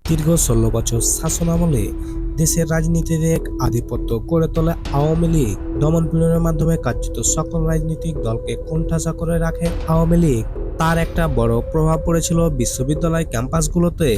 দীর্ঘ ১৬ বছর শাসনামলে দেশের রাজনীতিতে এক আধিপত্য গড়ে তোলে আওয়ামী লীগ। দমন-পীড়নের মাধ্যমে কার্যত সকল রাজনৈতিক দলকে কোণঠাসা করে রাখে আওয়ামী লীগ। তার একটা বড় প্রভাব পড়েছিল বিশ্ববিদ্যালয় ক্যাম্পাসগুলোতে,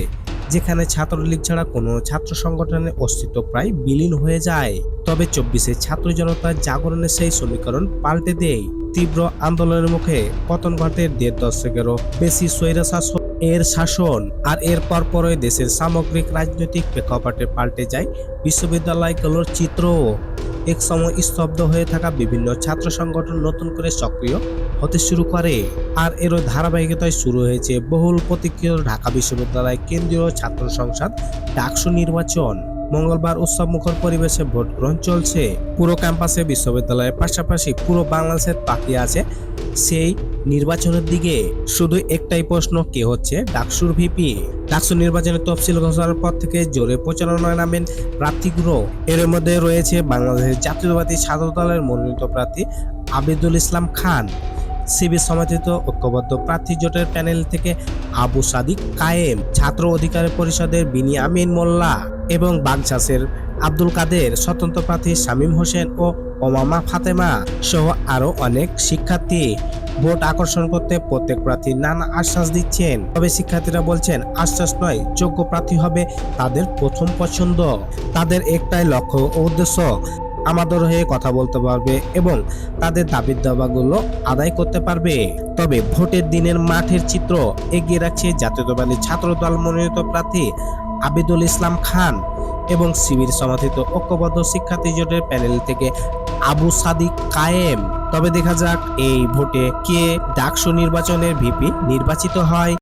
যেখানে ছাত্রলীগ ছাড়া কোনো ছাত্র সংগঠনের অস্তিত্ব প্রায় বিলীন হয়ে যায়। তবে ২৪শে ছাত্র জনতার জাগরণে সেই সমীকরণ পাল্টে দেয়। তীব্র আন্দোলনের মুখে পতন ঘটে ১.৫ দশকেরও বেশি স্বৈরশাসক এর শাসন। আর এর পরপরই দেশের সামগ্রিক রাজনৈতিক প্রেক্ষাপটে পাল্টে যায় বিশ্ববিদ্যালয়গুলোর চিত্র। এক সময় স্তব্ধ হয়ে থাকা বিভিন্ন ছাত্র সংগঠন নতুন করে সক্রিয় হতে শুরু করে। আর এরও ধারাবাহিকতায় শুরু হয়েছে বহুল প্রতীক্ষিত ঢাকা বিশ্ববিদ্যালয় কেন্দ্রীয় ছাত্র সংসদ ডাকসু নির্বাচন। মঙ্গলবার উৎসবমুখর পরিবেশে ভোট গ্রহণ চলছে। পুরো ক্যাম্পাসে বিশ্ববিদ্যালয়ের পাশাপাশি পুরো বাংলাদেশের তাকিয়ে আছে সেই নির্বাচনের দিকে। শুধু একটাই প্রশ্ন, কে হচ্ছে ডাকসুর ভিপি? ডাকসু নির্বাচনের তফসিল ঘোষণার পর থেকে জোরে প্রচারণায় নামেন প্রার্থীগুলো। এর মধ্যে রয়েছে বাংলাদেশের জাতীয়তাবাদী ছাত্র দলের মনোনীত প্রার্থী আবিদুল ইসলাম খান, শিবির সমর্থিত ঐক্যবদ্ধ প্রার্থী জোটের প্যানেল থেকে আবু সাদিক কায়েম, ছাত্র অধিকার পরিষদের বিনিয়ামিন মোল্লা এবং বাগচাষের আব্দুল কাদের, স্বতন্ত্র প্রার্থী শামীম হোসেন ও ওমামা ফাতেমা সহ আরো অনেক শিক্ষার্থী। ভোট আকর্ষণ করতে প্রত্যেক প্রার্থী নানা আশ্বাস দিচ্ছেন। তবে শিক্ষার্থীরা বলছেন, আশ্বাস নয়, যোগ্য প্রার্থী হবে তাদের প্রথম পছন্দ। তাদের একটাই লক্ষ্য ও উদ্দেশ্য, আমাদের হয়ে কথা বলতে পারবে এবং তাদের দাবি দাবাগুলো আদায় করতে পারবে। তবে ভোটের দিনের মাঠের চিত্র এগিয়ে রাখছে জাতীয়তাবাদী ছাত্র দল মনোনীত প্রার্থী আবিদুল ইসলাম খান এবং শিবির সমর্থিত ঐক্যবদ্ধ শিক্ষার্থী জোটের প্যানেল থেকে আবু সাদিক কায়েম। তবে দেখা যাক এই ভোটে কে ডাকসু নির্বাচনের ভিপি নির্বাচিত হয়।